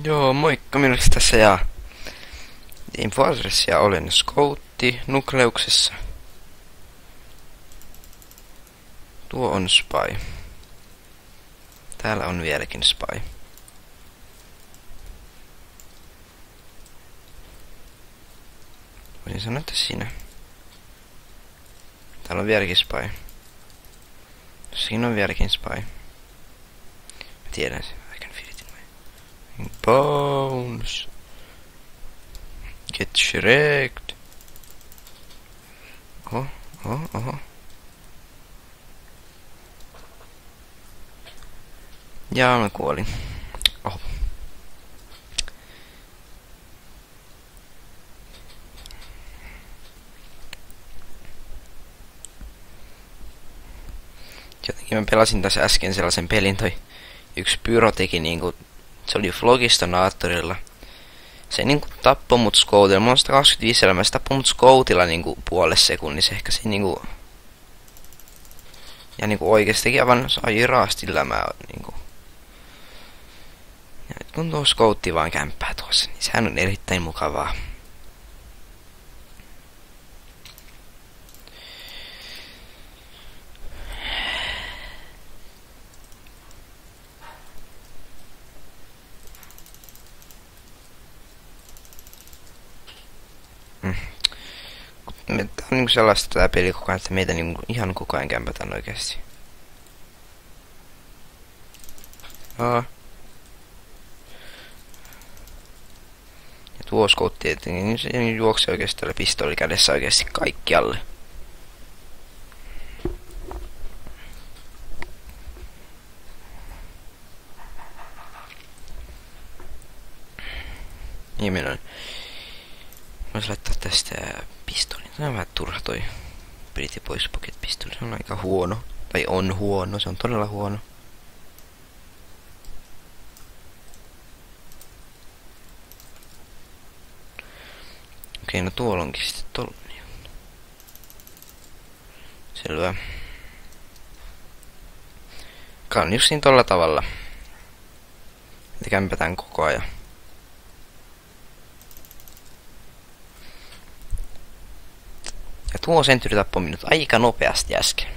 Joo, moikka, minäks tässä ja Infoadressia olen Scoutti Nukleuksessa. Tuo on Spy. Täällä on vieläkin Spy. Voisin sanoa, että sinä. Täällä on vieläkin Spy. Siinä on vieläkin Spy. Mä tiedän sen. I can feel it in my bones. Get shreked. Oho. Ja mä kuolin. Oho. Jotenkin mä pelasin tässä äsken sellaisen pelin, toi yksi pyro teki niinku, se oli Phlogistonaattorilla. Se niinku tappoi mut Scoutilla, mulla on 125 elämää, se tappoi mut Scoutilla niinku puolessa sekunnissa, ehkä se niinku. Ja niinku oikeestikin aivan sai raasti elämää niinku. Ja nyt kun tuo Scoutti vaan kämppää tuossa, niin sehän on erittäin mukavaa. Tää on niinku sellaista tää peli koko ajan, että meitä niinku ihan koko ajan kämpätään oikeesti. Ja tuo Scoutti, että niin se juoksee oikeesti tällä pistooli kädessä oikeesti kaikkialle. Niin minä voisi laittaa tästä pistolin. Se on vähän turha toi Pretty Boys Pocket pistoli. Se on aika huono. Tai on huono. Se on todella huono. Okei, no tuolla onkin sitten tollanen. Selvä. Kann just niin tolla tavalla. Että kämpätään koko ajan. Ja tuo sentyyri tappoi minut aika nopeasti äsken.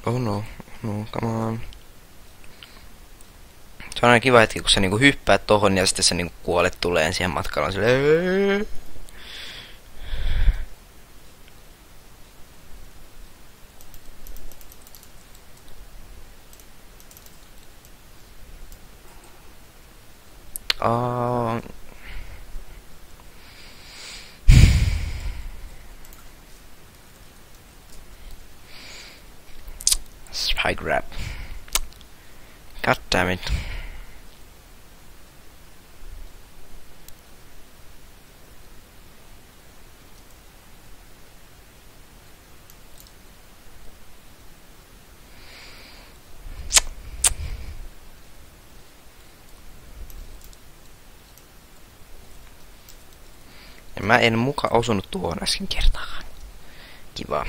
Oh no, come on. Se on aina kiva hetki, kun sä niinku hyppäät tohon ja sitten sä niinku kuolet tuleen siihen matkalla silleen. Spy grab. God damn it. Ja mä en muka osunut tuohon äsken kertaan. Kiva.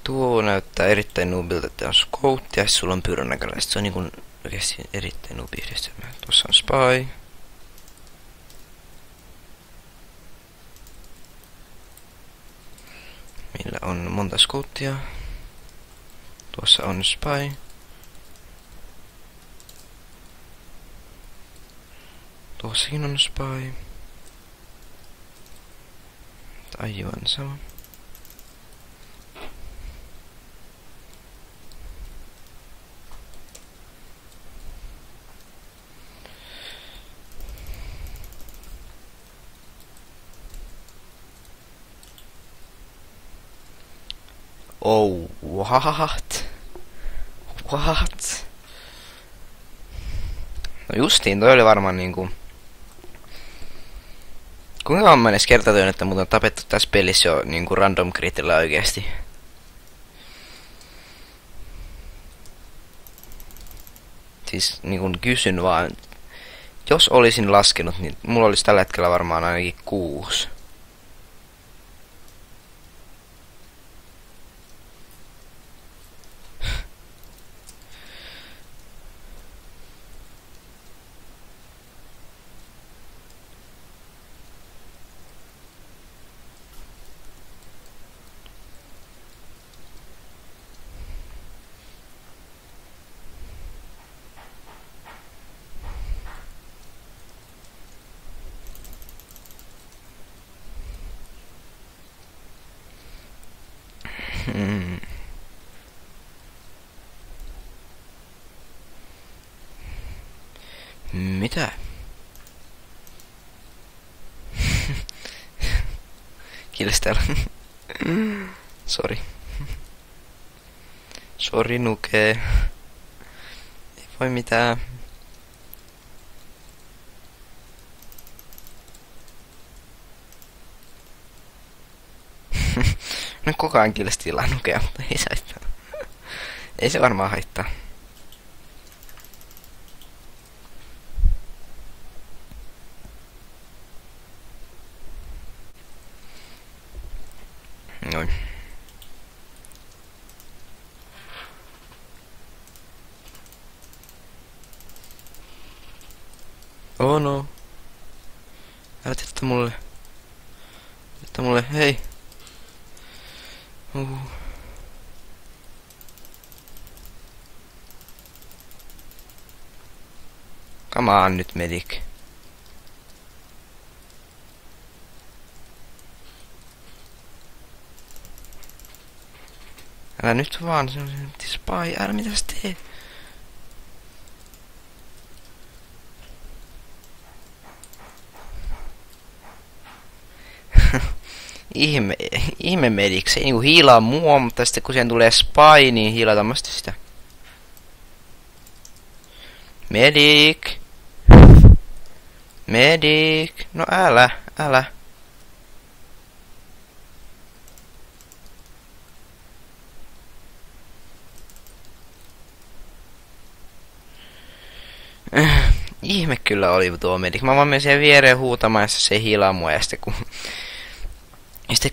Tuo näyttää erittäin noobilta, että on Scout ja sulla on pyörän näköllä. Se on niinku oikeesti erittäin noobi yhdistelmä. Tuossa on Spy. Meillä on monta Scouttia. Tuossa on Spy. Tuossakin on Spy. Aivan sama. Oh, what? What? No justiin, toi oli varmaan niinku. Kuinka on mä edes kertatyön, että mut on tapettu tässä pelissä jo niinku random critillä oikeesti? siis niinku kysyn vaan. Jos olisin laskenut, niin mulla olisi tällä hetkellä varmaan ainakin 6. Mitä? Kilstellä. Sori. Sori Nuke. Ei voi mitään. No koko ajan kilstillä Nukea, mutta ei se haittaa. Ei se varmaan haittaa. Noin. Oh no. Älä teetä mulle. Teetä mulle, hei. Come on nyt, medic. Älä nyt vaan, se on spy, älä mitä sä teet? ihme medic, se ei niinku hiilaa mua, mutta sitten kun siihen tulee spy, niin hiilataan sitä. Medic! Medic! No älä. Ihme kyllä oli tuo medic. Mä vaan menen siihen viereen huutamaan, ja se hiilaa mua, ja sitten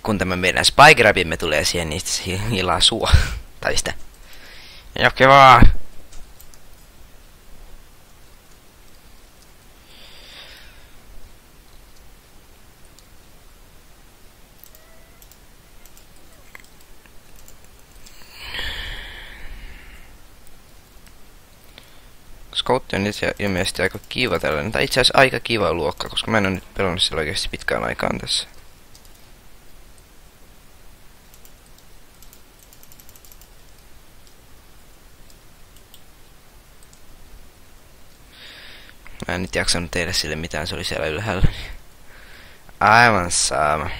kun tämä meidän spy grabimme tulee siihen, niin se hiilaa sua. Tai sitä. Jokke vaan! Scout on itse ilmeisesti aika kiva tällainen, tai itse asiassa aika kiva luokka, koska mä en ole nyt pelannut sillä oikeasti pitkään aikaan tässä. Mä en nyt jaksanut tehdä sille mitään, se oli siellä ylhäällä. Aivan sama.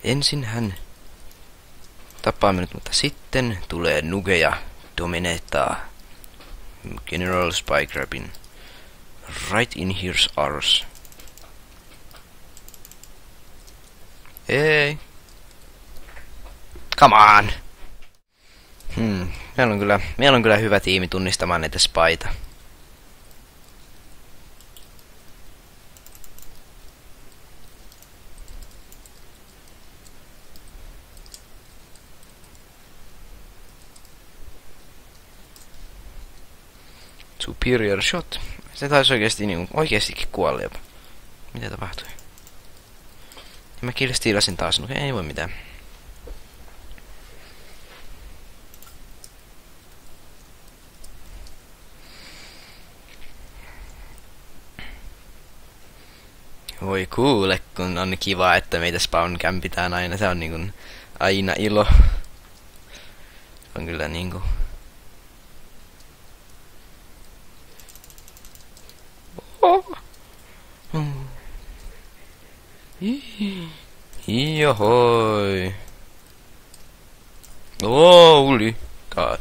Ensin hän tappaa minut, mutta sitten tulee Nuke ja dominettaa General Spy Grabin. Right in here's ours. Ei. Come on! Meillä on kyllä hyvä tiimi tunnistamaan näitä spyta. Superior shot. Se taisi oikeestikin kuolla jopa. Mitä tapahtui? Ja mä killstiilasin taas. No ei voi mitään. Voi kuule, kun on kiva, että meitä spawn kämpitään aina. Se on niinkun aina ilo. On kyllä niinku... Johoi. Holy god.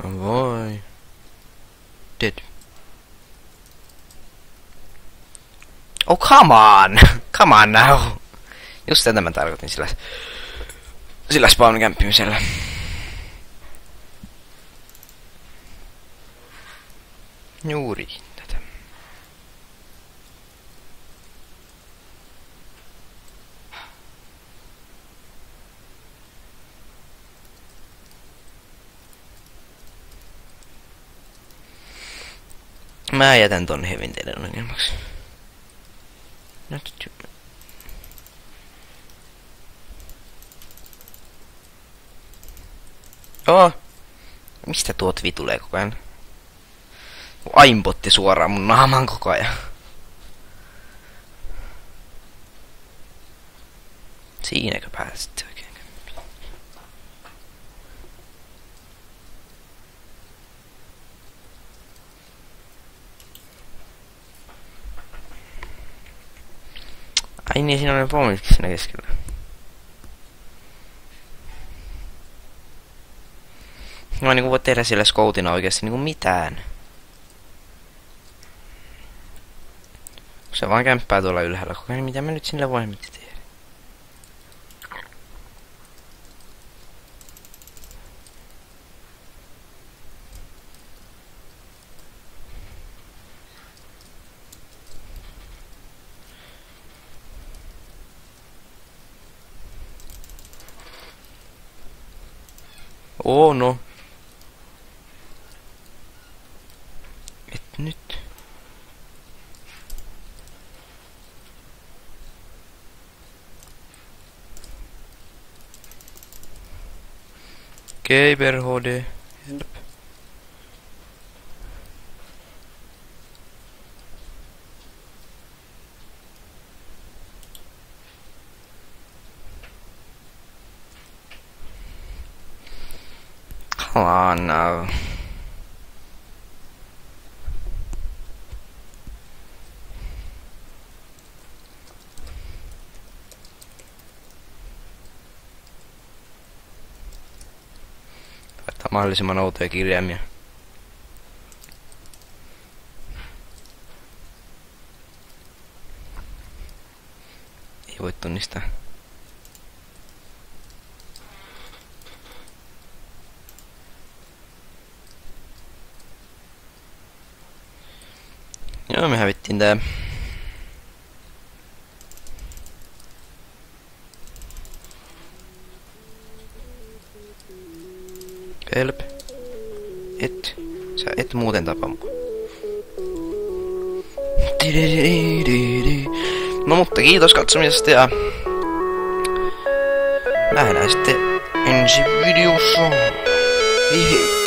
No voi. Dead. Oh, come on! Come on now! Just tätä mä tarkoitin sillä spawn kämppimisellä. Juurikin tätä. Mä jätän ton hevin teidän ongelmaksi. Oh! Mistä tuo tvi tulee koko ajan? Aimbotti suoraan mun naamaan koko ajan. Siinäkö pääsit oikein? Ai niin, siinä on ne pommitkin siinä keskellä. Mä niinku voi tehdä sille scoutina oikeesti niinku mitään. Se vaan kämppää tuolla ylhäällä koko ajan, mitä mä nyt sillä voin tehdä? Oh no. Et nyt. Gaber HD. Help. Oh no. Laittaa mahdollisimman outoja kirjaimia. Ei voi tunnistaa. Joo, me hävittiin tää. Help. Sä et muuten tapa mua. No mutta kiitos katsomisesta ja nähdään sitten ensi videossa. Hihi.